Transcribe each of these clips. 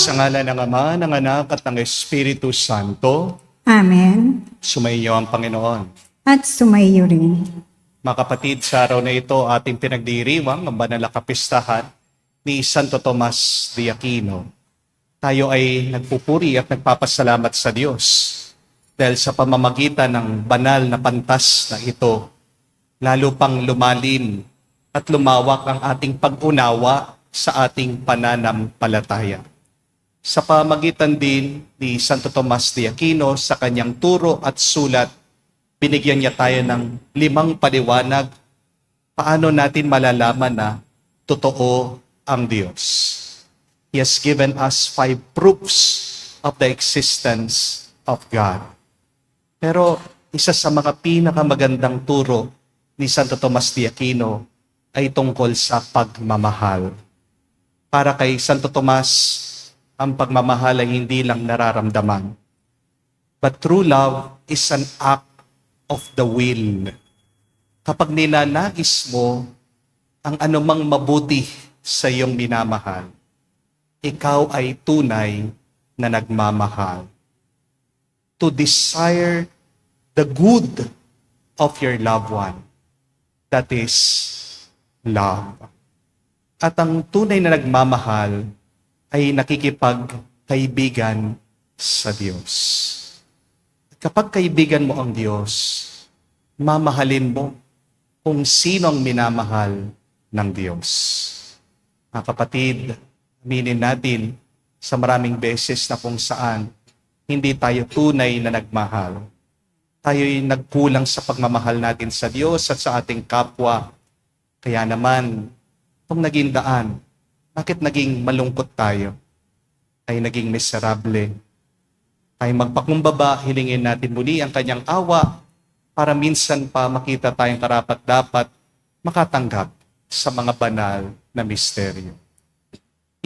Sa ngalan ng Ama, ng Anak, at ng Espiritu Santo, Amen. sumainyo ang Panginoon. At sumayo rin. Mga kapatid, sa araw na ito, ating pinagdiriwang ang banal na kapistahan ni Santo Tomas de Aquino. Tayo ay nagpupuri at nagpapasalamat sa Diyos dahil sa pamamagitan ng banal na pantas na ito, lalo pang lumalim at lumawak ang ating pag-unawa sa ating pananampalataya. Sa pamagitan din ni Santo Tomas de Aquino sa kanyang turo at sulat, binigyan niya tayo ng 5 paliwanag paano natin malalaman na totoo ang Diyos. He has given us 5 proofs of the existence of God. Pero isa sa mga pinakamagandang turo ni Santo Tomas de Aquino ay tungkol sa pagmamahal. Para kay Santo Tomas, ang pagmamahal ay hindi lang nararamdaman. But true love is an act of the will. Kapag ninanais mo ang anumang mabuti sa iyong minamahal, ikaw ay tunay na nagmamahal. To desire the good of your loved one, that is love. At ang tunay na nagmamahal ay nakikipagkaibigan sa Diyos. Kapag kaibigan mo ang Diyos, mamahalin mo kung sino ang minamahal ng Diyos. Mga kapatid, aminin natin sa maraming beses na kung saan hindi tayo tunay na nagmahal. Tayo'y nagkulang sa pagmamahal natin sa Diyos at sa ating kapwa. Kaya naman, kung naging daan, bakit naging malungkot tayo? Ay naging miserable. Ay magpakumbaba, hilingin natin muli ang kanyang awa para minsan pa makita tayong karapat-dapat makatanggap sa mga banal na misteryo.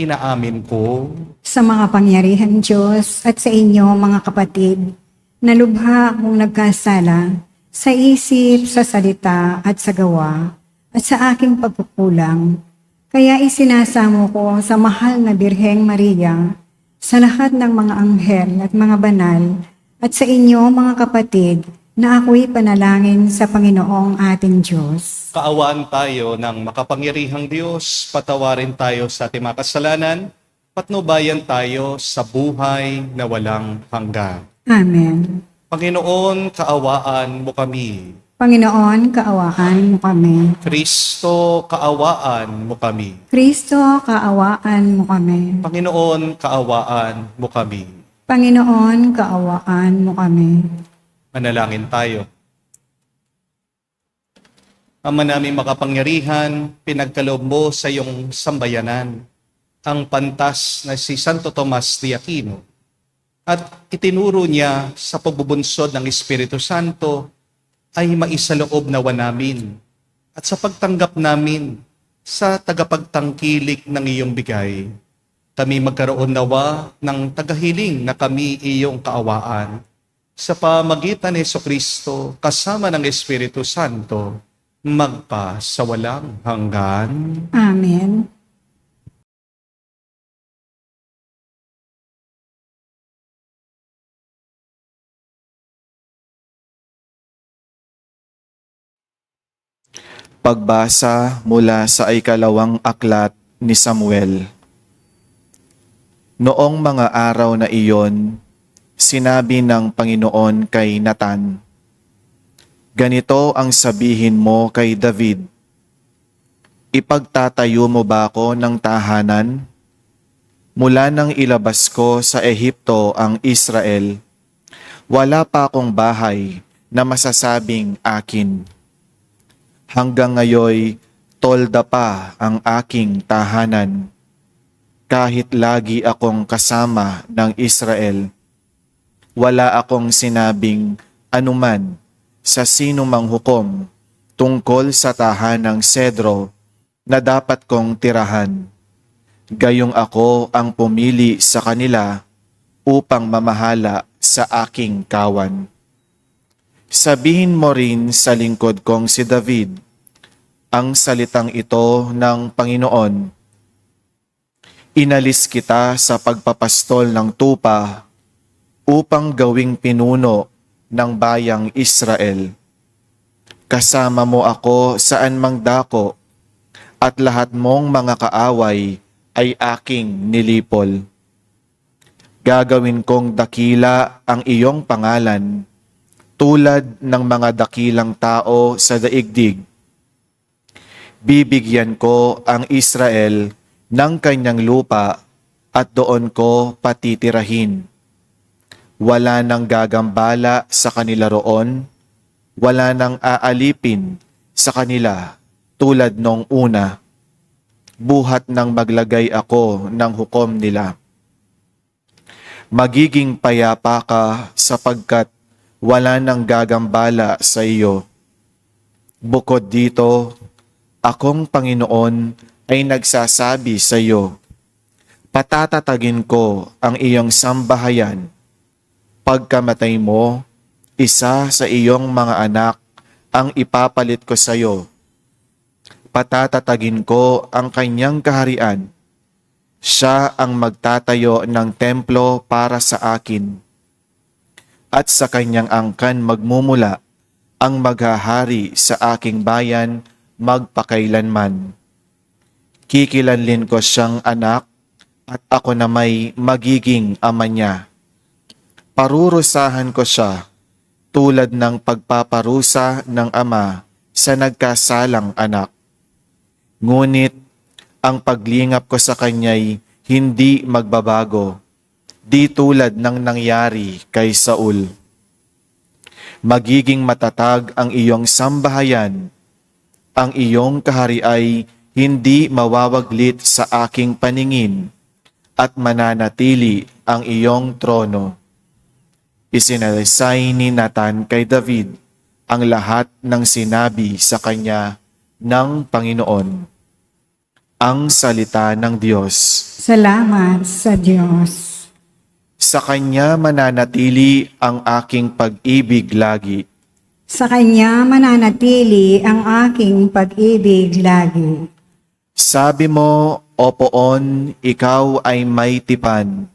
Inaamin ko Sa mga pangyarihan Diyos at sa inyo mga kapatid, na lubha akong nagkasala sa isip, sa salita at sa gawa at sa aking pagkukulang. Kaya isinasamo ko sa mahal na Birheng Maria, sa lahat ng mga anghel at mga banal, at sa inyo mga kapatid, na ako'y panalangin sa Panginoong ating Diyos. kaawaan tayo ng makapangyarihang Diyos, patawarin tayo sa ating mga kasalanan, patnubayan tayo sa buhay na walang hanggan. Amen. Panginoon, kaawaan mo kami. Panginoon, kaawaan mo kami. Kristo, kaawaan mo kami. Kristo, kaawaan mo kami. Panginoon, kaawaan mo kami. Panginoon, kaawaan mo kami. Manalangin tayo. Ama naming makapangyarihan, pinagkaloob mo sa iyong sambayanan ang pantas na si Santo Tomas de Aquino at itinuro niya sa pagbubunsod ng Espiritu Santo ay maisaloob nawa namin at sa pagtanggap namin sa tagapagtangkilik ng iyong bigay, kami magkaroon nawa ng tagahiling na kami iyong kaawaan sa pamagitan ni Jesucristo kasama ng Espiritu Santo magpa sa walang hanggan. Amen. Pagbasa mula sa ikalawang aklat ni Samuel. Noong mga araw na iyon, sinabi ng Panginoon kay Nathan, "Ganito ang sabihin mo kay David, ipagtatayo mo ba ako ng tahanan? Mula nang ilabas ko sa Ehipto ang Israel, wala pa akong bahay na masasabing akin. Hanggang ngayoy, tolda pa ang aking tahanan. Kahit lagi akong kasama ng Israel, wala akong sinabing anuman sa sinumang hukom tungkol sa tahanang Sedro na dapat kong tirahan. Gayong ako ang pumili sa kanila upang mamahala sa aking kawan. Sabihin mo rin sa lingkod kong si David ang salitang ito ng Panginoon. Inalis kita sa pagpapastol ng tupa upang gawing pinuno ng bayang Israel. Kasama mo ako saan mang dako, at lahat mong mga kaaway ay aking nilipol. Gagawin kong dakila ang iyong pangalan, tulad ng mga dakilang tao sa daigdig. Bibigyan ko ang Israel ng kanyang lupa at doon ko patitirahin. Wala nang gagambala sa kanila roon, wala nang aalipin sa kanila tulad nung una. Buhat nang maglagay ako ng hukom nila. Magiging payapa ka sapagkat wala nang gagambala sa iyo. Bukod dito, akong Panginoon ay nagsasabi sa iyo, patatatagin ko ang iyong sambahayan. Pagkamatay mo, isa sa iyong mga anak ang ipapalit ko sa iyo. Patatatagin ko ang kanyang kaharian. Siya ang magtatayo ng templo para sa akin. At sa kanyang angkan magmumula ang maghahari sa aking bayan magpakailanman. Kikilanlin ko siyang anak at ako na may magiging ama niya. Parurusahan ko siya tulad ng pagpaparusa ng ama sa nagkasalang anak. Ngunit ang paglingap ko sa kanya'y hindi magbabago, di tulad ng nangyari kay Saul. Magiging matatag ang iyong sambahayan, ang iyong kahari ay hindi mawawaglit sa aking paningin, at mananatili ang iyong trono. Isinalaysay ni Nathan kay David ang lahat ng sinabi sa kanya ng Panginoon. Ang salita ng Diyos. Salamat sa Diyos. Sa Kanya mananatili ang aking pag-ibig lagi. Sa Kanya mananatili ang aking pag-ibig lagi. Sabi mo, O Poon, ikaw ay may tipan,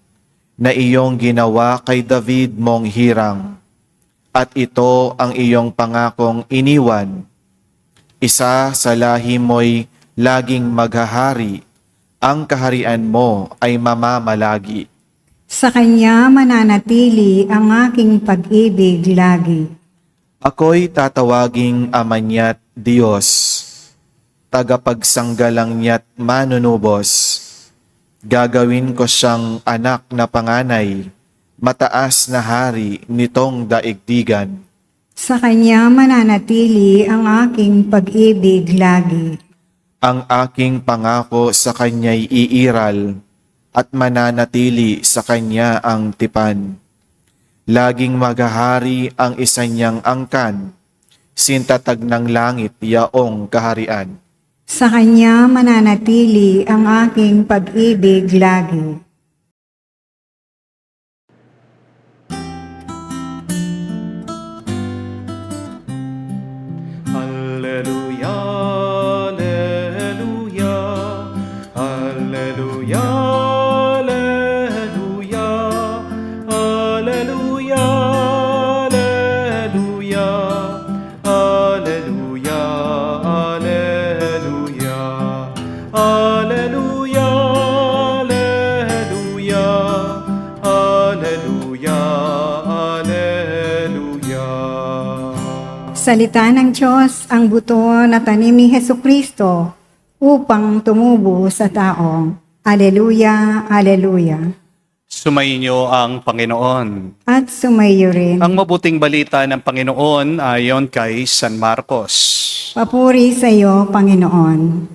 na iyong ginawa kay David mong hirang, at ito ang iyong pangakong iniwan. Isa sa lahi mo'y laging maghahari, ang kaharian mo ay mamamalagi. Sa Kanya mananatili ang aking pag-ibig lagi. Ako'y tatawaging Ama niya't Diyos, tagapagsanggalang niya't manunubos. Gagawin ko siyang anak na panganay, mataas na hari nitong daigdigan. Sa Kanya mananatili ang aking pag-ibig lagi. Ang aking pangako sa Kanya'y iiral, at mananatili sa Kanya ang tipan. Laging maghahari ang isa niyang angkan, sintatag ng langit yaong kaharian. Sa Kanya mananatili ang aking pag-ibig lagi. Alleluia, alleluia, alleluia, alleluia, alleluia, alleluia, alleluia, alleluia, alleluia, alleluia, alleluia, alleluia. Salita ng Diyos ang buto na tanim ni Hesukristo upang tumubo sa tao. Aleluya, aleluya. Sumainyo ang Panginoon. At sumayo rin. Ang mabuting balita ng Panginoon ayon kay San Marcos. Papuri sa iyo, Panginoon.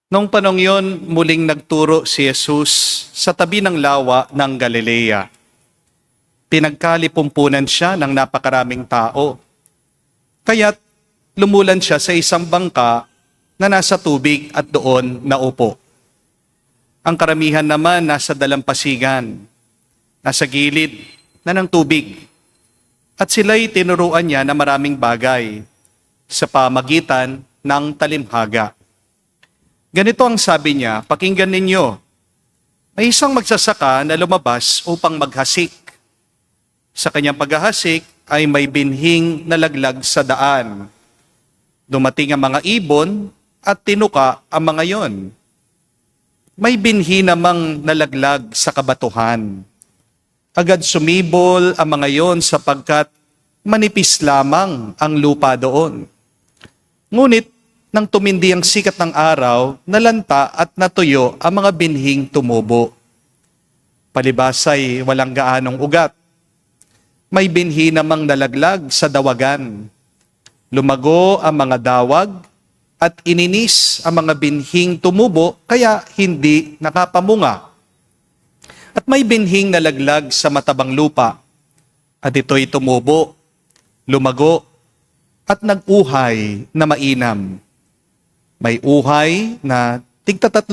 Noong panong yon, muling nagturo si Jesus sa tabi ng lawa ng Galilea. Pinagkalipumpunan siya ng napakaraming tao. Kaya't lumulan siya sa isang bangka na nasa tubig at doon naupo. Ang karamihan naman nasa dalampasigan, nasa gilid na ng tubig. At sila'y tinuruan niya na maraming bagay sa pamagitan ng talimhaga. Ganito ang sabi niya, pakinggan ninyo. May isang magsasaka na lumabas upang maghasik. Sa kanyang paghahasik ay may binhing nalaglag sa daan. Dumating ang mga ibon at tinuka ang mga yon. May binhi namang nalaglag sa kabatuhan. Agad sumibol ang mga yon sapagkat manipis lamang ang lupa doon. Ngunit nang tumindi ang sikat ng araw, nalanta at natuyo ang mga binhing tumubo. Palibas ay walang gaanong ugat. May binhi namang nalaglag sa dawagan. Lumago ang mga dawag at ininis ang mga binhing tumubo kaya hindi nakapamunga. At may binhing nalaglag sa matabang lupa at ito'y tumubo, lumago at nag-uhay na mainam. May uhay na tig-30,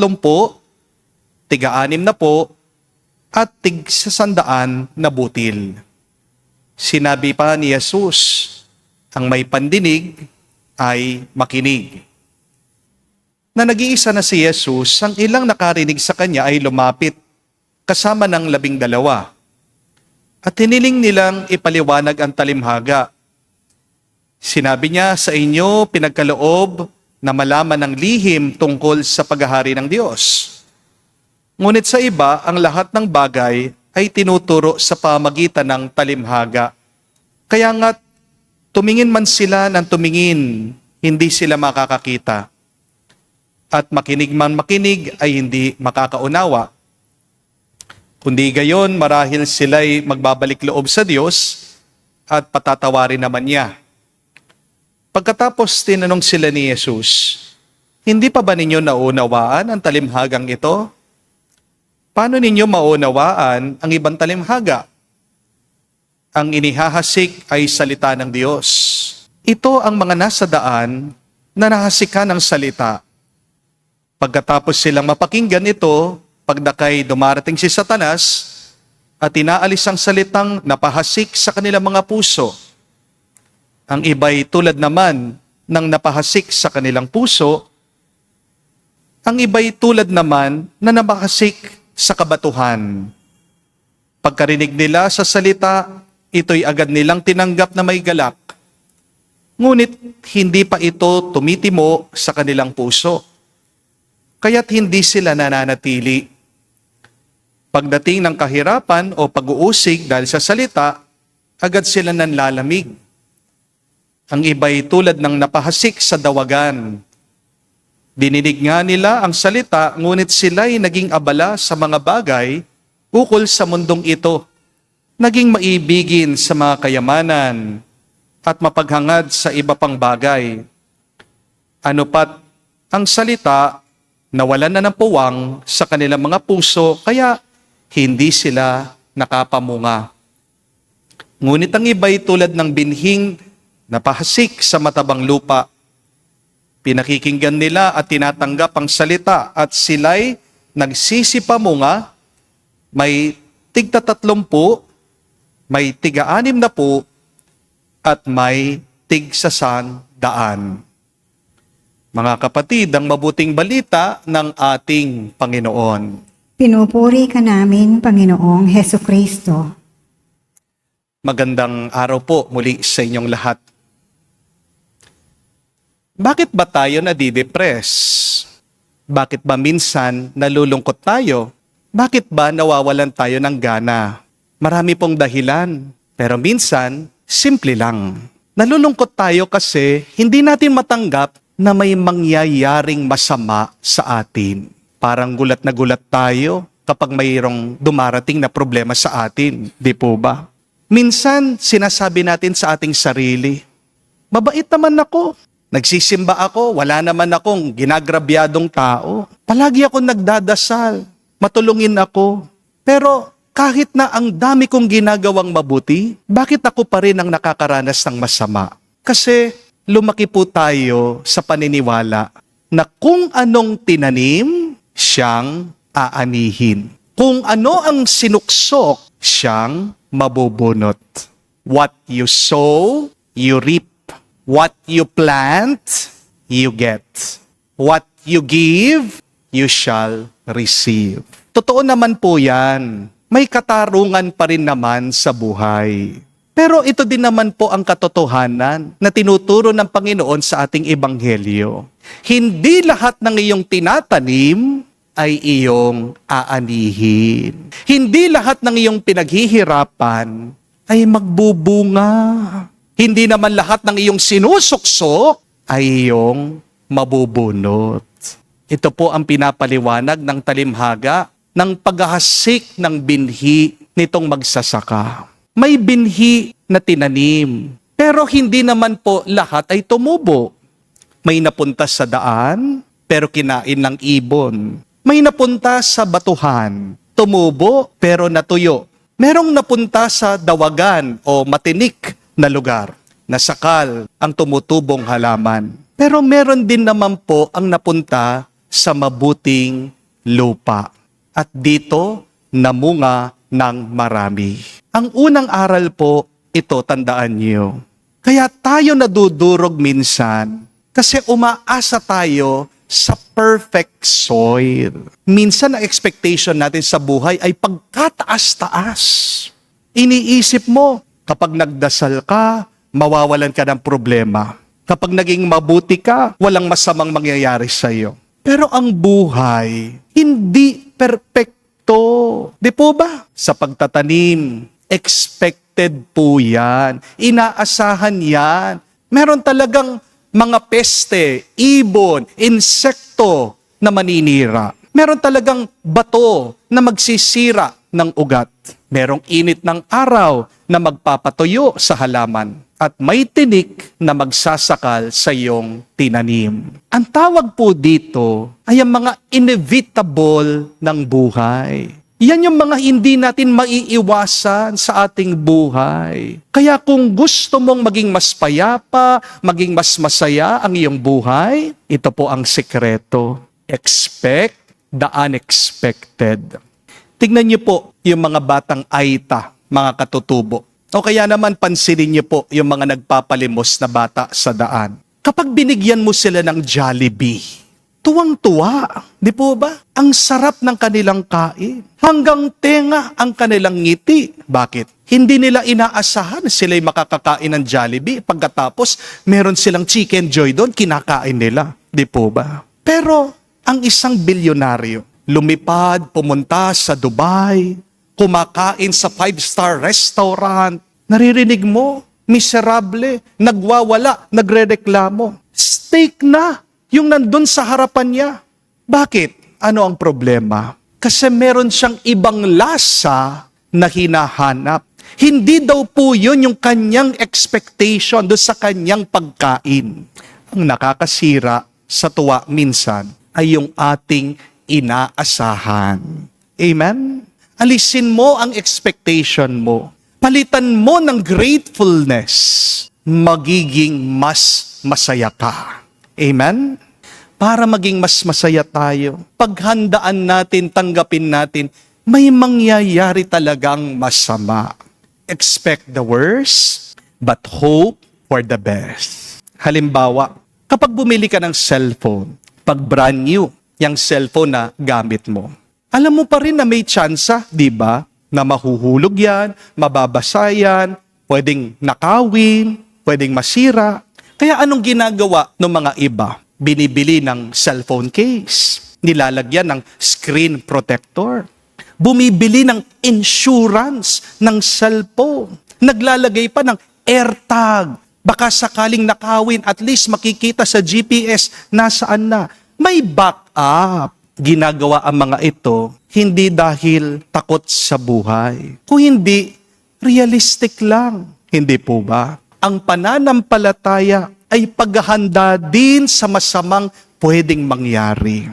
tig-60 at tig-100 na butil. Sinabi pa ni Jesus, ang may pandinig ay makinig. Na nag-iisa na si Jesus, ang ilang nakarinig sa kanya ay lumapit kasama ng 12. At hiniling nilang ipaliwanag ang talimhaga. Sinabi niya, sa inyo pinagkaloob na malaman ng lihim tungkol sa paghahari ng Diyos. Ngunit sa iba, ang lahat ng bagay ay tinuturo sa pamagitan ng talimhaga. Kaya nga, tumingin man sila ng tumingin, hindi sila makakakita. At makinig man makinig ay hindi makakaunawa. Kundi gayon, marahil sila'y magbabalik loob sa Diyos at patatawarin naman niya. Pagkatapos tinanong sila ni Jesus, hindi pa ba ninyo naunawaan ang talimhagang ito? Paano ninyo maunawaan ang ibang talimhaga? Ang inihahasik ay salita ng Diyos. Ito ang mga nasa daan na nahasikan ng salita. Pagkatapos silang mapakinggan ito, pagdakay dumarating si Satanas at inaalis ang salitang napahasik sa kanilang mga puso. Ang iba'y tulad naman ng napahasik sa kanilang puso. Ang iba'y tulad naman na napahasik sa kabatuhan. Pagkarinig nila sa salita, ito'y agad nilang tinanggap na may galak. Ngunit hindi pa ito tumitimo sa kanilang puso. Kaya't hindi sila nananatili. Pagdating ng kahirapan o pag-uusig dahil sa salita, agad sila nanlalamig. Ang iba'y tulad ng napahasik sa dawagan. Dininig nga nila ang salita, ngunit sila'y naging abala sa mga bagay ukol sa mundong ito. Naging maibigin sa mga kayamanan at mapaghangad sa iba pang bagay. Ano pat ang salita, nawalan na ng puwang sa kanilang mga puso, kaya hindi sila nakapamunga. Ngunit ang iba'y tulad ng binhing napahasik sa matabang lupa. Pinakikinggan nila at tinatanggap ang salita at sila'y nagsisipamunga, may tig-30, may tig-60, at may tig-100. Mga kapatid, ang mabuting balita ng ating Panginoon. Pinupuri ka namin, Panginoong Heso Kristo. Magandang araw po muli sa inyong lahat. Bakit ba tayo nadidepress? Bakit ba minsan nalulungkot tayo? Bakit ba nawawalan tayo ng gana? Marami pong dahilan, pero minsan, simple lang. Nalulungkot tayo kasi hindi natin matanggap na may mangyayaring masama sa atin. Parang gulat na gulat tayo kapag mayroong dumarating na problema sa atin, di po ba? Minsan, sinasabi natin sa ating sarili, mabait naman ako. Nagsisimba ako, wala naman akong ginagrabyadong tao. Palagi ako nagdadasal, matulungin ako. Pero kahit na ang dami kong ginagawang mabuti, bakit ako pa rin ang nakakaranas ng masama? Kasi lumaki po tayo sa paniniwala na kung anong tinanim, siyang aanihin. Kung ano ang sinuksok, siyang mabubunot. What you sow, you reap. What you plant, you get. What you give, you shall receive. Totoo naman po yan. May katarungan pa rin naman sa buhay. Pero ito din naman po ang katotohanan na tinuturo ng Panginoon sa ating ebanghelyo. Hindi lahat ng iyong tinatanim ay iyong aanihin. Hindi lahat ng iyong pinaghihirapan ay magbubunga. Hindi naman lahat ng iyong sinusuksok ay iyong mabubunot. Ito po ang pinapaliwanag ng talimhaga ng paghahasik ng binhi nitong magsasaka. May binhi na tinanim, pero hindi naman po lahat ay tumubo. May napunta sa daan, pero kinain ng ibon. May napunta sa batuhan, tumubo pero natuyo. Merong napunta sa dawagan o matinik na lugar, nasakal ang tumutubong halaman. Pero meron din naman po ang napunta sa mabuting lupa. At dito, namunga ng marami. Ang unang aral po, ito tandaan niyo. Kaya tayo nadudurog minsan kasi umaasa tayo sa perfect soil. Minsan ang expectation natin sa buhay ay pagkataas-taas. Iniisip mo, kapag nagdasal ka, mawawalan ka ng problema. Kapag naging mabuti ka, walang masamang mangyayari sa iyo. Pero ang buhay, hindi perfecto. Di po ba? Sa pagtatanim, expected po yan. Inaasahan yan. Meron talagang mga peste, ibon, insekto na maninira. Meron talagang bato na magsisira ng ugat. Merong init ng araw na magpapatuyo sa halaman. At may tinik na magsasakal sa iyong tinanim. Ang tawag po dito ay ang mga inevitable ng buhay. Yan yung mga hindi natin maiiwasan sa ating buhay. Kaya kung gusto mong maging mas payapa, maging mas masaya ang iyong buhay, ito po ang sekreto. Expect the unexpected. Tignan niyo po yung mga batang aita, mga katutubo. O kaya naman pansinin niyo po yung mga nagpapalimos na bata sa daan. Kapag binigyan mo sila ng Jollibee, tuwang-tuwa, di po ba? Ang sarap ng kanilang kain. Hanggang tenga ang kanilang ngiti. Bakit? Hindi nila inaasahan sila'y makakakain ng Jollibee. Pagkatapos, meron silang Chicken Joy doon, kinakain nila. Di po ba? Pero, ang isang bilyonaryo, lumipad, pumunta sa Dubai, kumakain sa 5-star restaurant, naririnig mo, miserable, nagwawala, nagrereklamo. Steak na yung nandun sa harapan niya. Bakit? Ano ang problema? Kasi meron siyang ibang lasa na hinahanap. Hindi daw po yun yung kanyang expectation doon sa kanyang pagkain. Ang nakakasira sa tuwa minsan ay yung ating inaasahan. Amen? Alisin mo ang expectation mo. Palitan mo ng gratefulness. Magiging mas masaya ka. Amen? Para maging mas masaya tayo, paghandaan natin, tanggapin natin, may mangyayari talagang masama. Expect the worst, but hope for the best. Halimbawa, kapag bumili ka ng cellphone, pag brand new, yung cellphone na gamit mo, alam mo pa rin na may tsansa, di ba? Na mahuhulog yan, mababasa yan, pwedeng nakawin, pwedeng masira. Kaya anong ginagawa ng mga iba? Binibili ng cellphone case, nilalagyan ng screen protector, bumibili ng insurance ng cellphone, naglalagay pa ng AirTag. Baka sakaling nakawin, at least makikita sa GPS nasaan na. May backup. Ginagawa ang mga ito, hindi dahil takot sa buhay. Kung hindi, realistic lang. Hindi po ba? Ang pananampalataya ay paghahanda din sa masamang pwedeng mangyari.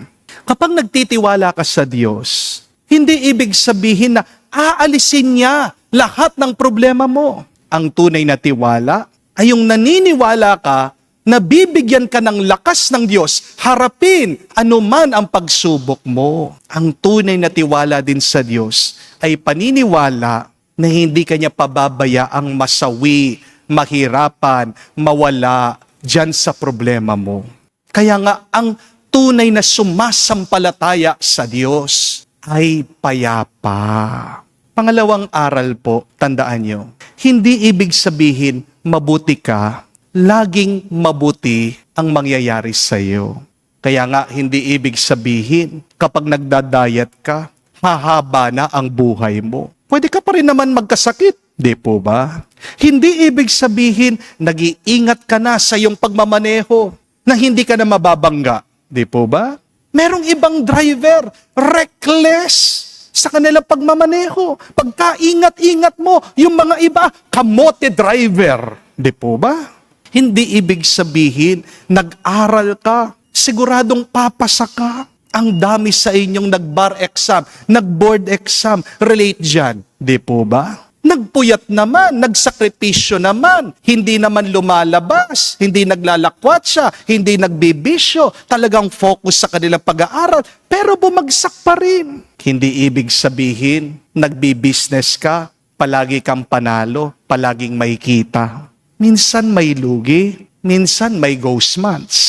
Kapag nagtitiwala ka sa Diyos, hindi ibig sabihin na aalisin niya lahat ng problema mo. Ang tunay na tiwala ay yung naniniwala ka na bibigyan ka ng lakas ng Diyos, harapin anuman ang pagsubok mo. Ang tunay na tiwala din sa Diyos ay paniniwala na hindi kanya pababayaang masawi, mahirapan, mawala dyan sa problema mo. Kaya nga, ang tunay na sumasampalataya sa Diyos ay payapa. Pangalawang aral po, tandaan nyo, hindi ibig sabihin mabuti ka, laging mabuti ang mangyayari sa iyo. Kaya nga, hindi ibig sabihin kapag nagda-diet ka, hahaba na ang buhay mo. Pwede ka pa rin naman magkasakit, di po ba? Hindi ibig sabihin nag-iingat ka na sa iyong pagmamaneho na hindi ka na mababangga, di po ba? Merong ibang driver, reckless sa kanilang pagmamaneho. Pagkaingat-ingat mo, yung mga iba, kamote driver. Di po ba? Hindi ibig sabihin, nag-aral ka, siguradong papasa ka. Ang dami sa inyong nag-bar exam, nag-board exam, relate dyan. Di po ba? Nagpuyat naman, nagsakripisyo naman, hindi naman lumalabas, hindi naglalakwat siya, hindi nagbibisyo, talagang focus sa kanilang pag-aaral, pero bumagsak pa rin. Hindi ibig sabihin, nagbi-business ka, palagi kang panalo, palaging may kita. Minsan may lugi, minsan may ghost months.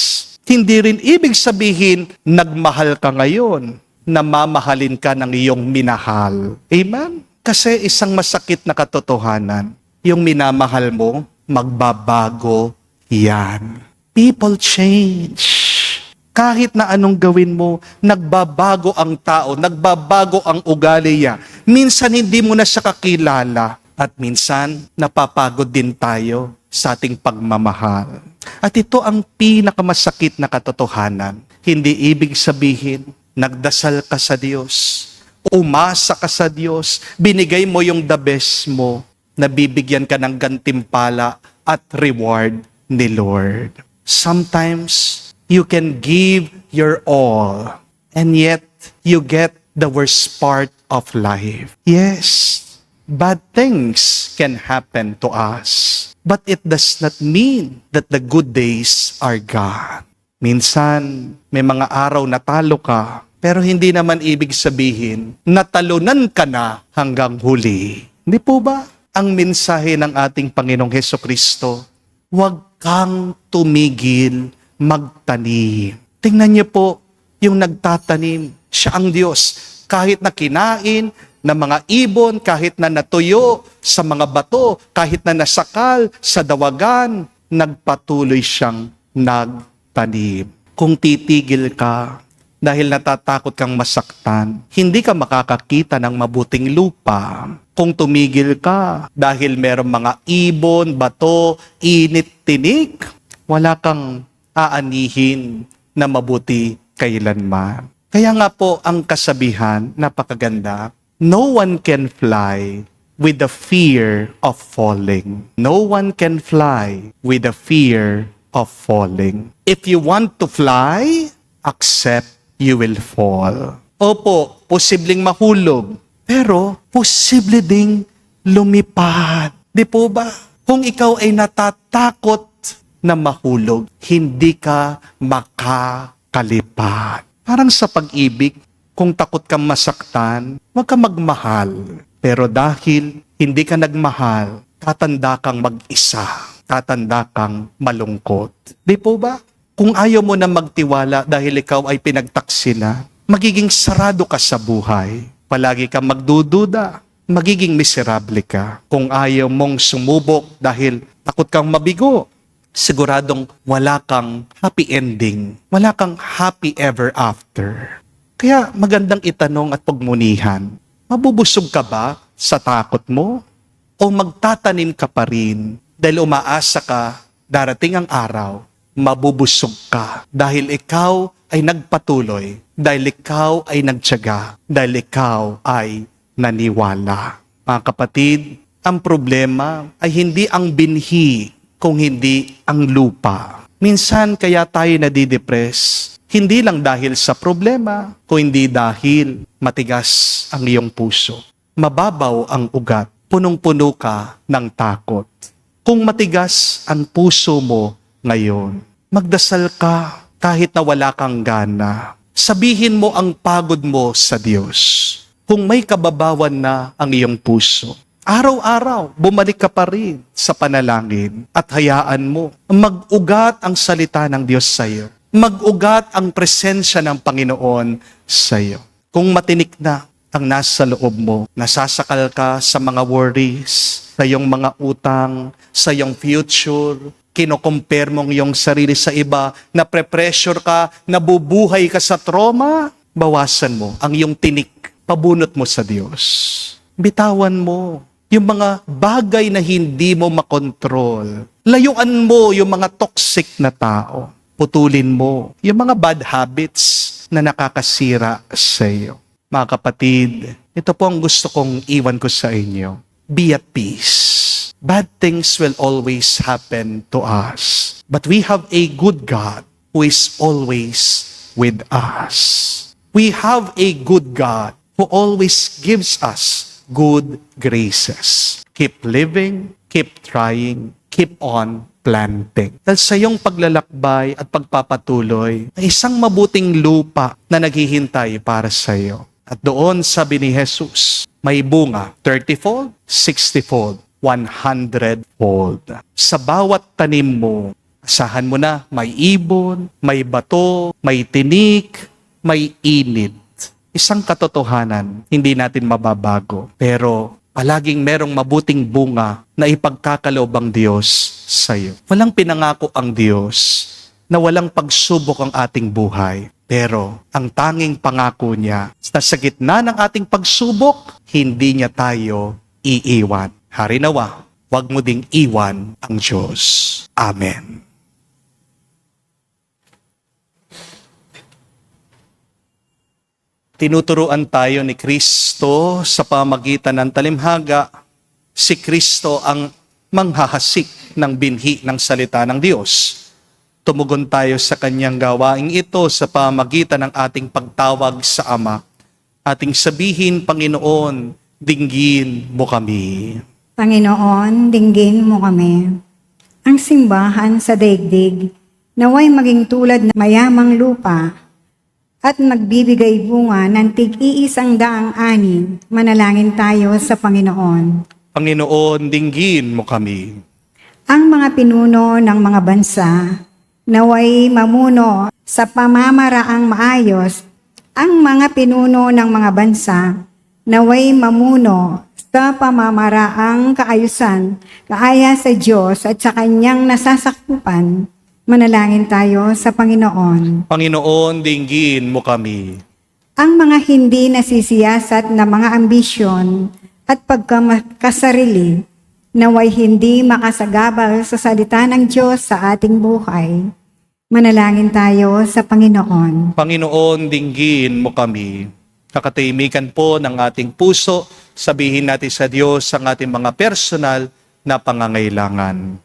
Hindi rin ibig sabihin, nagmahal ka ngayon, namamahalin ka ng iyong minahal. Amen? Kasi isang masakit na katotohanan, yung minamahal mo, magbabago yan. People change. Kahit na anong gawin mo, nagbabago ang tao, nagbabago ang ugali niya. Minsan hindi mo na siya kakilala at minsan napapagod din tayo sa ating pagmamahal. At ito ang pinakamasakit na katotohanan. Hindi ibig sabihin, nagdasal ka sa Diyos, umasa ka sa Diyos, binigay mo yung the best mo, nabibigyan ka ng gantimpala at reward ni Lord. Sometimes, you can give your all, and yet, you get the worst part of life. Yes, bad things can happen to us, but it does not mean that the good days are gone. Minsan, may mga araw na talo ka, pero hindi naman ibig sabihin, natalunan ka na hanggang huli. Hindi po ba? Ang mensahe ng ating Panginoong Hesukristo, huwag kang tumigil magtanim. Tingnan niyo po, yung nagtatanim, siya ang Diyos. Kahit na kinain ng mga ibon, kahit na natuyo sa mga bato, kahit na nasakal sa dawagan, nagpatuloy siyang nagtanim. Kung titigil ka, dahil natatakot kang masaktan, hindi ka makakakita ng mabuting lupa. Kung tumigil ka, dahil merong mga ibon, bato, init, tinik, wala kang aanihin na mabuti kailanman. Kaya nga po ang kasabihan, napakaganda, no one can fly with the fear of falling. No one can fly with the fear of falling. If you want to fly, accept you will fall. Opo, posibleng mahulog, pero posible ding lumipad. Di po ba? Kung ikaw ay natatakot na mahulog, hindi ka makakalipad. Parang sa pag-ibig, kung takot kang masaktan, huwag kang magmahal. Pero dahil hindi ka nagmahal, tatanda kang mag-isa. Tatanda kang malungkot. Di po ba? Kung ayaw mo na magtiwala dahil ikaw ay pinagtaksila, magiging sarado ka sa buhay. Palagi kang magdududa, magiging miserable ka. Kung ayaw mong sumubok dahil takot kang mabigo, siguradong wala kang happy ending. Wala kang happy ever after. Kaya magandang itanong at pagmunihan, mabubusog ka ba sa takot mo? O magtatanim ka pa rin dahil umaasa ka, darating ang araw, mabubusog ka dahil ikaw ay nagpatuloy, dahil ikaw ay nagtiyaga, dahil ikaw ay naniwala. Mga kapatid, ang problema ay hindi ang binhi kung hindi ang lupa. Minsan kaya tayo nadidepress, hindi lang dahil sa problema, kung hindi dahil matigas ang iyong puso. Mababaw ang ugat, punong-puno ka ng takot. Kung matigas ang puso mo ngayon, magdasal ka kahit na wala kang gana. Sabihin mo ang pagod mo sa Diyos. Kung may kababawan na ang iyong puso, araw-araw, bumalik ka pa rin sa panalangin at hayaan mo mag-ugat ang salita ng Diyos sa iyo. mag-ugat ang presensya ng Panginoon sa iyo. Kung matinik na ang nasa loob mo, nasasakal ka sa mga worries, sa iyong mga utang, sa iyong future, kino-compare mong iyong sarili sa iba, nape-pressure ka, nabubuhay ka sa trauma, bawasan mo ang iyong tinik, pabunot mo sa Diyos. Bitawan mo yung mga bagay na hindi mo makontrol. Layuan mo yung mga toxic na tao. Putulin mo yung mga bad habits na nakakasira sa iyo. Mga kapatid, ito po ang gusto kong iwan ko sa inyo. Be at peace. Bad things will always happen to us. But we have a good God who is always with us. We have a good God who always gives us good graces. Keep living, keep trying, keep on planting. Dahil sa iyong paglalakbay at pagpapatuloy, ay isang mabuting lupa na naghihintay para sa iyo. At doon, sabi ni Jesus, may bunga 30-fold, 60-fold, 100-fold. Sa bawat tanim mo, asahan mo na may ibon, may bato, may tinik, may init. Isang katotohanan, hindi natin mababago. Pero palaging merong mabuting bunga na ipagkakaloob ang Diyos sa iyo. Walang pinangako ang Diyos na walang pagsubok ang ating buhay. Pero ang tanging pangako niya na sa gitna ng ating pagsubok, hindi niya tayo iiwan. Harinawa, huwag mo ding iwan ang Diyos. Amen. Tinuturuan tayo ni Kristo sa pamagitan ng talimhaga. Si Kristo ang manghahasik ng binhi ng salita ng Diyos. Tumugon tayo sa kanyang gawaing ito sa pamagitan ng ating pagtawag sa Ama. Ating sabihin, Panginoon, dinggin mo kami. Panginoon, dinggin mo kami. Ang simbahan sa daigdig, naway maging tulad ng mayamang lupa at magbibigay bunga ng tig-iisang daang ani. Manalangin tayo sa Panginoon. Panginoon, dinggin mo kami. Ang mga pinuno ng mga bansa, naway mamuno sa pamamaraang maayos. Ang mga pinuno ng mga bansa, naway mamuno sa pamamaraang kaayusan, kaaya sa Diyos at sa kanyang nasasakupan. Manalangin tayo sa Panginoon. Panginoon, dinggin mo kami. Ang mga hindi nasisiyasat na mga ambisyon at pagkakasarili, naway hindi makasagabal sa salita ng Diyos sa ating buhay. Manalangin tayo sa Panginoon. Panginoon, dinggin mo kami. Kakatahimikan po ng ating puso, sabihin natin sa Diyos ang ating mga personal na pangangailangan.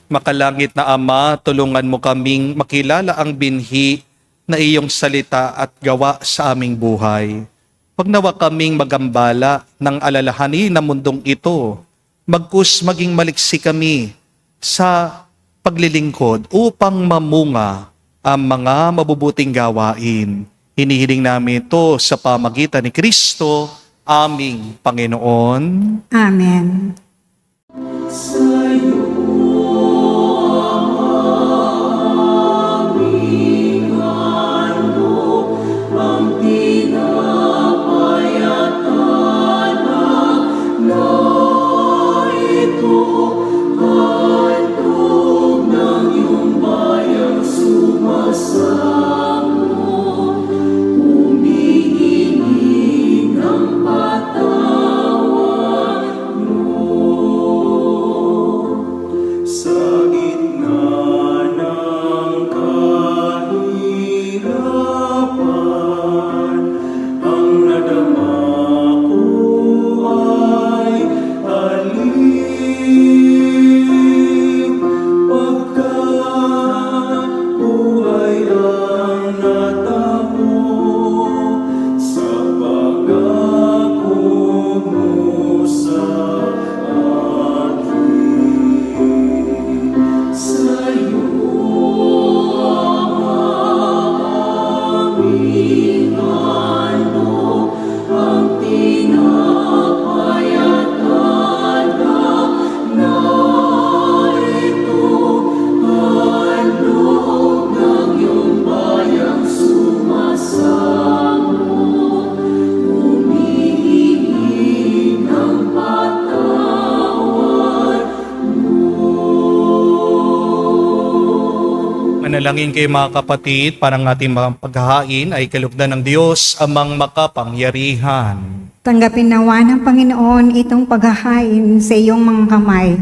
Makalangit na Ama, tulungan mo kaming makilala ang binhi na iyong salita at gawa sa aming buhay. Huwag nawa kaming magambala ng alalahanin na mundong ito. Magkus maging maliksi kami sa paglilingkod upang mamunga ang mga mabubuting gawain. Hinihiling namin ito sa pamagitan ni Kristo, aming Panginoon. Amen. Manalangin kayo mga kapatid, parang ating mga paghahain ay kalugdan ng Diyos amang makapangyarihan. Tanggapin nawa ng Panginoon itong paghahain sa iyong mga kamay,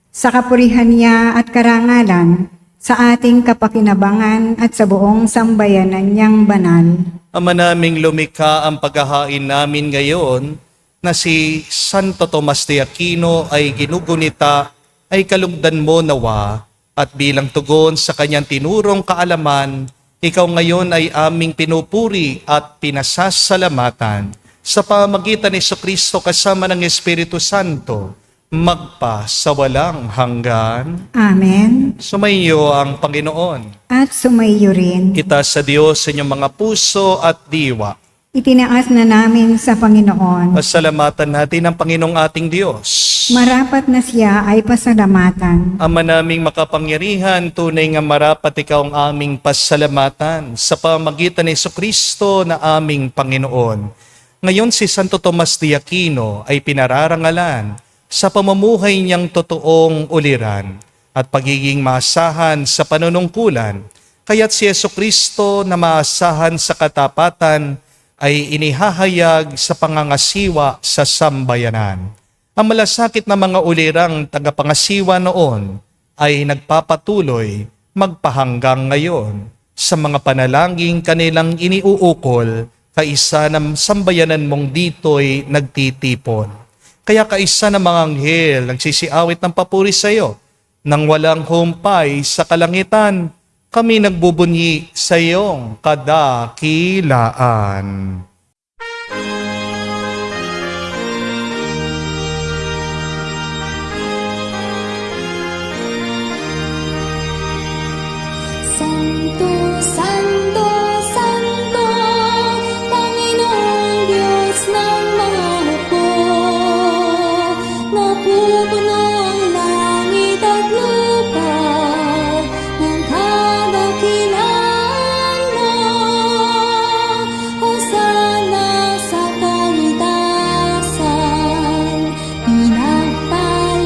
sa kapurihan niya at karangalan, sa ating kapakinabangan at sa buong sambayanan niyang banal. Ama naming lumikha, ang paghahain namin ngayon na si Santo Tomas de Aquino ay ginugunita ay kalugdan mo nawa at bilang tugon sa kanyang tinurong kaalaman, ikaw ngayon ay aming pinupuri at pinasasalamatan sa pamamagitan ni Jesucristo kasama ng Espiritu Santo, magpa sa walang hanggan. Amen. Sumainyo ang Panginoon. At sumayo rin. Itaas sa Diyos sa inyong mga puso at diwa. Itinaas na namin sa Panginoon. Pasalamatan natin ang Panginoong ating Diyos. Marapat na siya ay pasalamatan. Ama naming makapangyarihan, tunay nga marapat ikaw ang aming pasalamatan sa pamamagitan ni Jesucristo na aming Panginoon. Ngayon si Santo Tomas de Aquino ay pinararangalan sa pamumuhay niyang totoong uliran at pagiging maasahan sa panunungkulan. Kaya't si Jesucristo na maasahan sa katapatan ay inihahayag sa pangangasiwa sa sambayanan. Ang malasakit na mga ulirang tagapangasiwa noon ay nagpapatuloy magpahanggang ngayon sa mga panalangin kanilang iniuukol kaisa ng sambayanan mong dito'y nagtitipon. Kaya kaisa ng mga anghel nagsisiawit ng papuri sa iyo, nang walang humpay sa kalangitan, kami nagbubunyi sa iyong kadakilaan. Santo, Santo, Santo, Panginoong Diyos ng mga hukbo. Napupuno ang langit at lupa ng kadakilaan mo. Hosana sa kaitasan, pinagpalang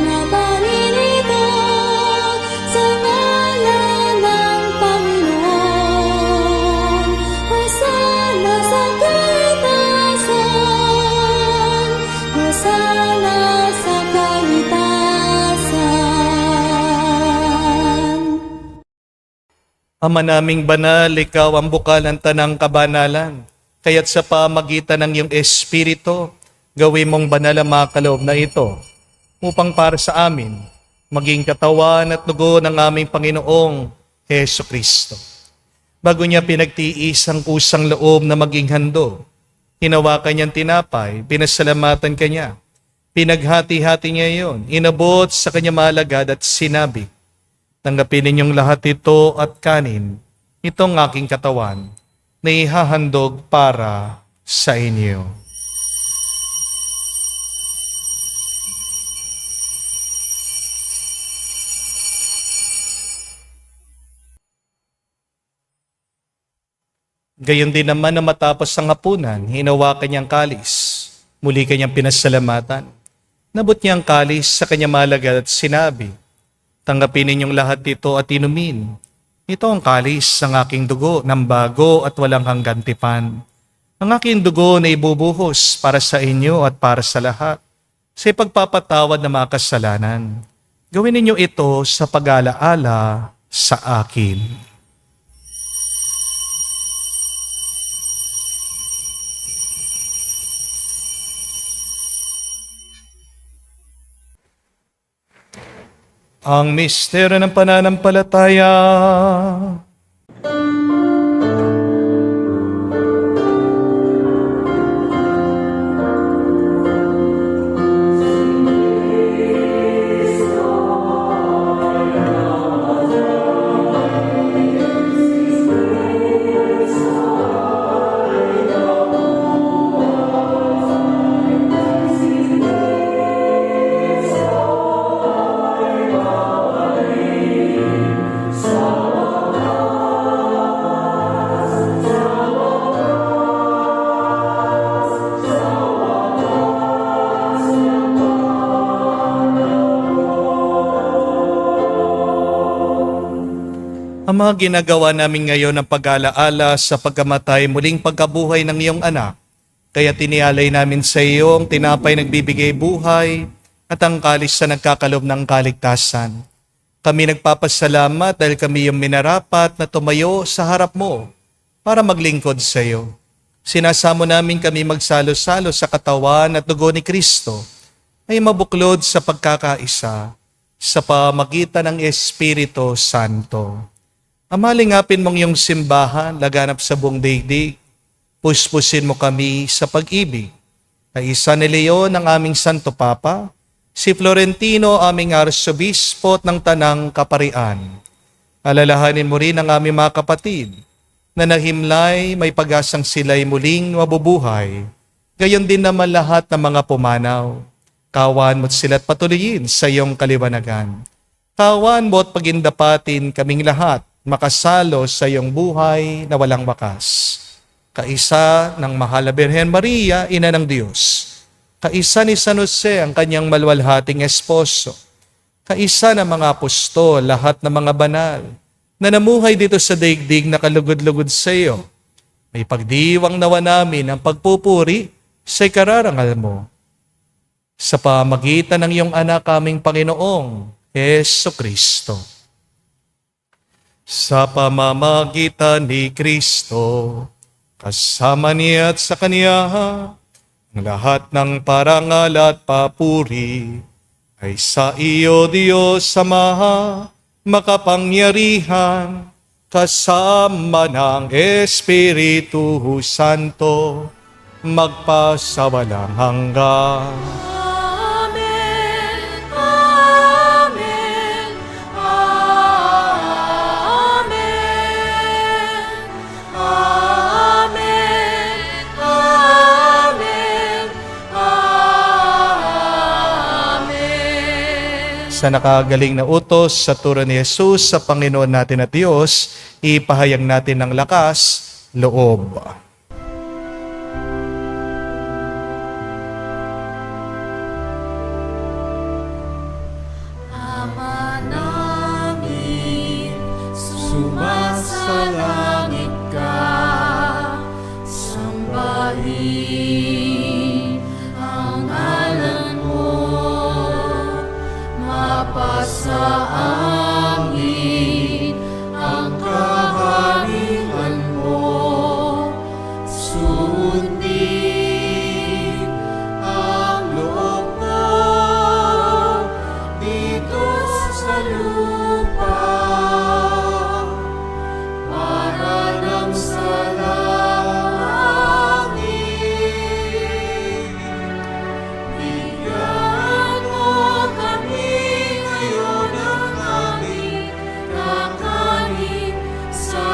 na paninito sa ngalan ng Panginoon. Hosana sa kaitasan, Hosana sa kaitasan. Ama naming banal, ikaw ang bukal ng tanang kabanalan. Kaya't sa pamagitan ng iyong Espiritu, gawin mong banal ang mga kaloob na ito, upang para sa amin, maging katawan at dugo ng aming Panginoong Heso Kristo. Bago niya pinagtiis ang kusang loob na maging handog, hinawakan niyang tinapay, pinasalamatan kanya. Pinaghati-hati niya iyon, inabot sa kanya malagad at sinabi, tanggapin ninyong lahat ito at kanin, itong aking katawan, na ihahandog para sa inyo. Gayon din naman na matapos ang hapunan, hinawakan niyang kalis. Muli kanyang pinasalamatan. Nabot niya ang kalis sa kanya malagad at sinabi, tanggapin ninyong lahat ito at inumin. Ito ang kalis ng aking dugo ng bago at walang hanggan tipan. Ang aking dugo na ibubuhos para sa inyo at para sa lahat, sa pagpapatawad ng mga kasalanan. Gawin ninyo ito sa pag-alaala sa akin. Ang misteryo ng pananampalataya. Ama, ginagawa namin ngayon ang pag-alaala sa pagkamatay muling pagkabuhay ng iyong anak. Kaya tinialay namin sa iyo ang tinapay nagbibigay buhay at ang kalis na nagkakalob ng kaligtasan. Kami nagpapasalamat dahil kami yung minarapat na tumayo sa harap mo para maglingkod sa iyo. Sinasamo namin kami magsalo-salo sa katawan at dugo ni Kristo ay mabuklod sa pagkakaisa sa pamagitan ng Espiritu Santo. Amalingapin mong iyong simbahan, laganap sa buong daigdig. Puspusin mo kami sa pag-ibig. Kaisa ni Leon ang aming Santo Papa, si Florentino aming Arsobispo ng Tanang Kaparian. Alalahanin mo rin ang aming mga kapatid na nahimlay may pag-asang sila'y muling mabubuhay. Gayon din naman lahat ng mga pumanaw. Kawan mo't sila't patuloyin sa iyong kaliwanagan. Kawan mo't pagindapatin kaming lahat makasalo sa iyong buhay na walang wakas. Kaisa ng Mahal na Birhen Maria, Ina ng Diyos. Kaisa ni San Jose, ang kanyang malwalhating esposo. Kaisa ng mga apostol, lahat ng mga banal, na namuhay dito sa daigdig na kalugod-lugod sa iyo. May pagdiwang nawa namin ang pagpupuri sa ikararangal mo. Sa pamagitan ng iyong anak aming Panginoong Heso Kristo. Sa pamamagitan ni Kristo, kasama niya at sa Kanya, ang lahat ng parangal at papuri ay sa iyo, Diyos Ama, makapangyarihan, kasama ng Espiritu Santo, magpasawalang hanggan. Amen. Amen. Amen. Amen. Amen. Amen. Sa nakagaling na utos sa turo ni Jesus sa Panginoon natin at Diyos, ipahayag natin ng lakas, loob. Ama namin, sumasalangit ka, sambahin ang ngalan mo, mapasa amin ang kaharian mo, sundin ang loob mo dito sa lupa para nang sa langit. Bigyan mo kami ngayon ng aming kakanin sa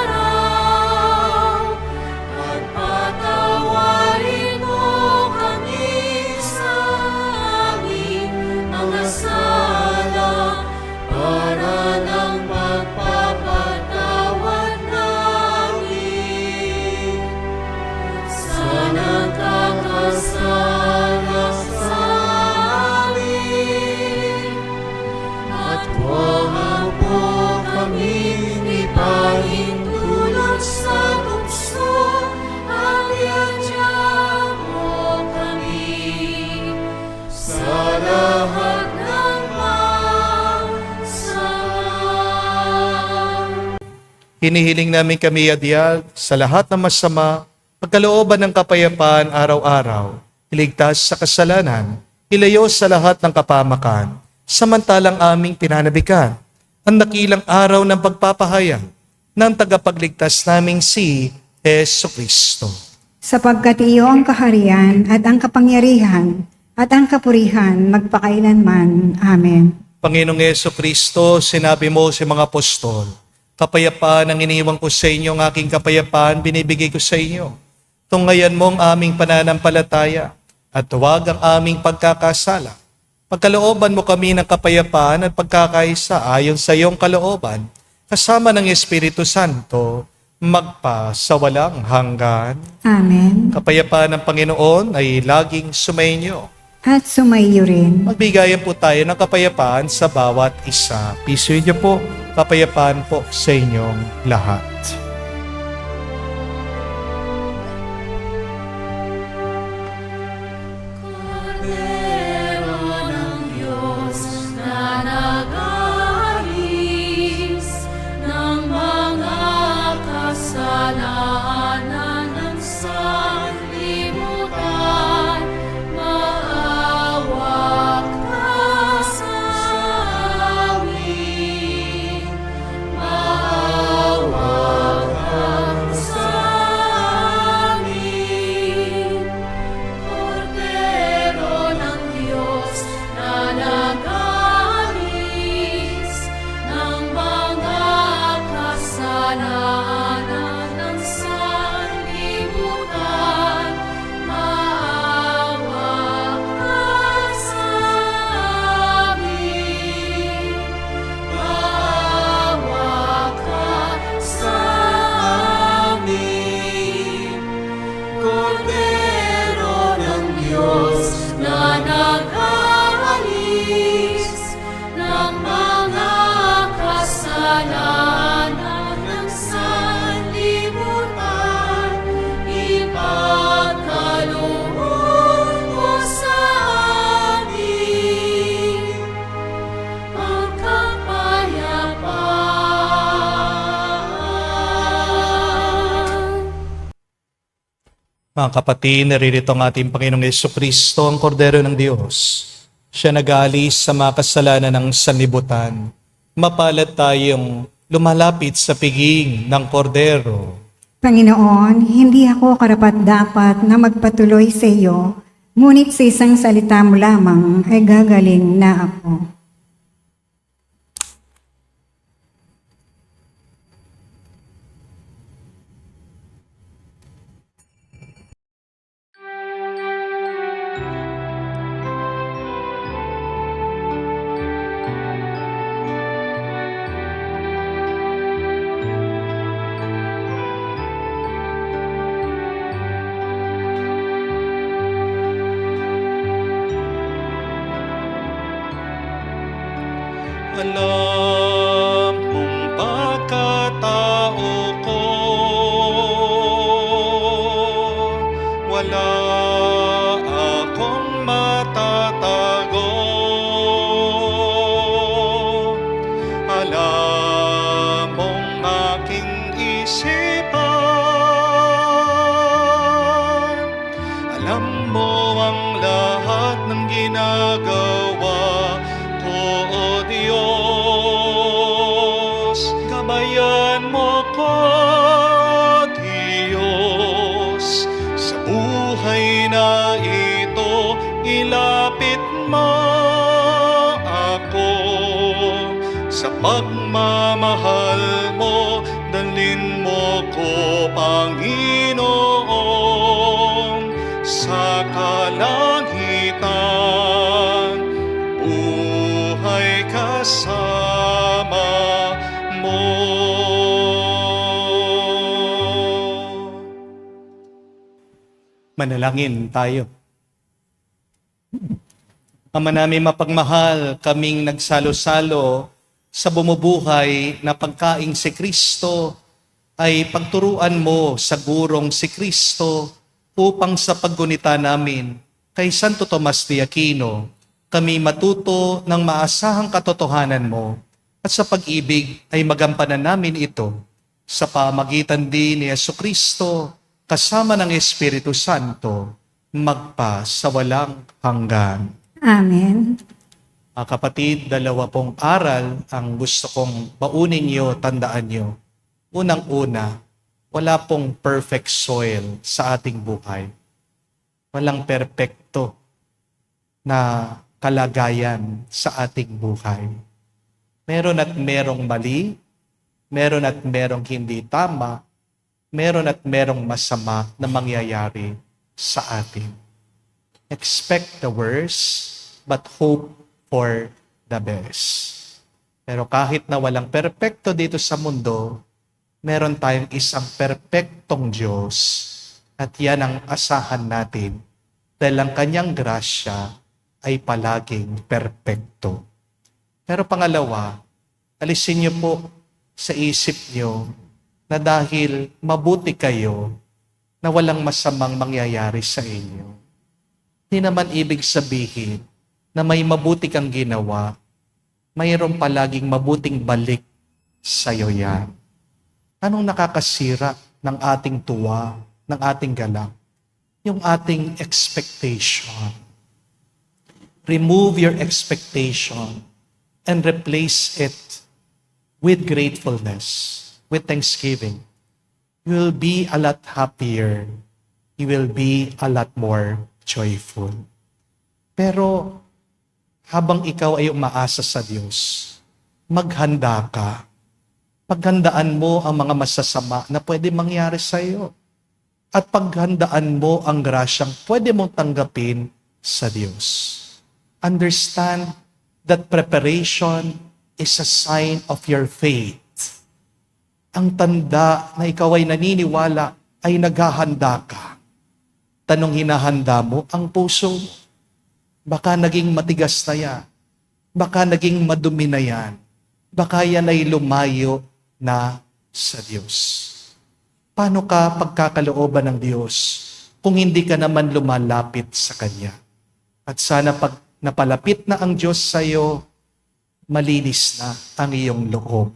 araw-araw at patawarin mo kami sa aming mga sala para ng pagpapatawad namin sa nagkakasala sa amin. At huwag mo kaming ipahintulot sa tukso at iadya mo kami sa lahat ng masama. Hinihiling namin kami, Adyal, sa lahat ng masama, pagkalooban ng kapayapaan araw-araw, iligtas sa kasalanan, ilayo sa lahat ng kapamakan, samantalang aming pinanabikan, ang dakilang araw ng pagpapahayag ng tagapagligtas naming si Heso Kristo. Sapagkat iyo ang kaharian at ang kapangyarihan at ang kapurihan magpakailanman. Amen. Panginoong Heso Kristo, sinabi mo sa mga apostol, kapayapaan ang iniwan ko sa inyo, ang aking kapayapaan binibigay ko sa inyo. Tunghayan mo ang aming pananampalataya at huwag ang aming pagkakasala. Pagkalooban mo kami ng kapayapaan at pagkakaisa ayon sa iyong kalooban, kasama ng Espiritu Santo, magpa sa walang hanggan. Amen. Kapayapaan ng Panginoon ay laging sumainyo. at sumaiyo rin. Magbigayan po tayo ng kapayapaan sa bawat isa. Piso niyo po, kapayapaan po sa inyong lahat. Kordero ng Diyos na nag-aalis ng mga kasalanan ng sanlibutan, maawa ka sa amin. Maawa ka sa amin. Kordero ng Diyos na nag-aalis ng mga kasalanan ng sanlibutan, maawa ka sa amin. Maawa ka sa amin. Kordero ng Diyos na nag-aalis ng mga kasalanan ng sanlibutan, ipagkaloob mo sa amin ang kapayapaan. Mga kapatid, naririto ang ating Panginoong Jesucristo, ang Kordero ng Diyos. Siya nag-aalis sa mga kasalanan ng sanlibutan. Mapalad tayong lumalapit sa piging ng Kordero. Panginoon, hindi ako karapat-dapat na magpatuloy sa iyo, ngunit sa isang salita mo lamang ay gagaling na ako. Alam mong pagkatao ko, wala akong matatago. Alam mong aking isipan, alam mo ang lahat ng ginagawa ko, O Diyos. Gabayan mo ko, Diyos, sa buhay na ito. Ilapit mo ako sa pagmamahal mo. Dalhin mo ko, Panginoon, sa kalangitan. Buhay kasama mo. Manalangin tayo. Ama namin mapagmahal, kaming nagsalo-salo sa bumubuhay na pagkaing si Kristo ay pagturuan mo sa gurong si Kristo upang sa paggunita namin kay Santo Tomas de Aquino, kami matuto ng maasahang katotohanan mo at sa pag-ibig ay magampanan namin ito sa pamagitan din ni Jesucristo kasama ng Espiritu Santo magpa sa walang hanggan. Amen. Mga kapatid, dalawa pong aral ang gusto kong baunin nyo, tandaan nyo. Unang-una, wala pong perfect soil sa ating buhay. Walang perpekto na kalagayan sa ating buhay. Meron at merong mali, meron at merong hindi tama, meron at merong masama na mangyayari sa atin. Expect the worst, but hope for the best. Pero kahit na walang perpekto dito sa mundo, meron tayong isang perpektong Diyos at yan ang asahan natin dahil ang kanyang grasya ay palaging perpekto. Pero pangalawa, alisin niyo po sa isip niyo na dahil mabuti kayo, na walang masamang mangyayari sa inyo. Hindi naman ibig sabihin na may mabuti kang ginawa, mayroon palaging mabuting balik sa'yo yan. Anong nakakasira ng ating tuwa, ng ating galak? Yung ating expectation. Remove your expectation and replace it with gratefulness, with thanksgiving. You will be a lot happier. You will be a lot more joyful. Pero habang ikaw ay umaasa sa Diyos, maghanda ka. Paghandaan mo ang mga masasama na pwede mangyari sa iyo. At paghandaan mo ang grasyang pwede mong tanggapin sa Diyos. Understand that preparation is a sign of your faith. Ang tanda na ikaw ay naniniwala ay naghahanda ka. Tanong hinahanda mo ang puso mo. Baka naging matigas na yan. Baka naging madumi na yan. Baka yan ay lumayo na sa Diyos. Paano ka pagkakalooban ng Diyos kung hindi ka naman lumalapit sa Kanya? At sana pag napalapit na ang Diyos sa iyo, malinis na ang iyong loob.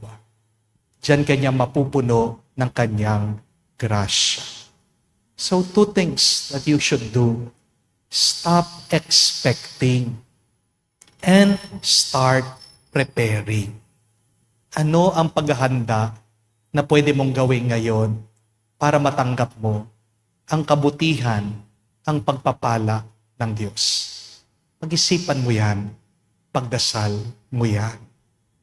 Diyan kanya mapupuno ng kanyang grasya. So 2 things that you should do. Stop expecting and start preparing. Ano ang paghahanda na pwede mong gawin ngayon para matanggap mo ang kabutihan, ang pagpapala ng Diyos? Pag-isipan mo yan, pagdasal mo yan.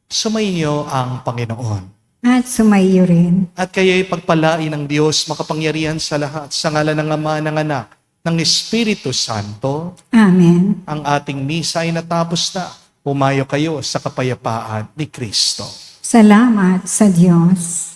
Sumainyo ang Panginoon. At sumaiyo rin. At kayo'y pagpalain ng Diyos, makapangyarihan sa lahat, sa ngalan ng Ama, ng Anak, ng Espiritu Santo. Amen. Ang ating misa ay natapos na. Pumayo kayo sa kapayapaan ni Kristo. Salamat sa Diyos.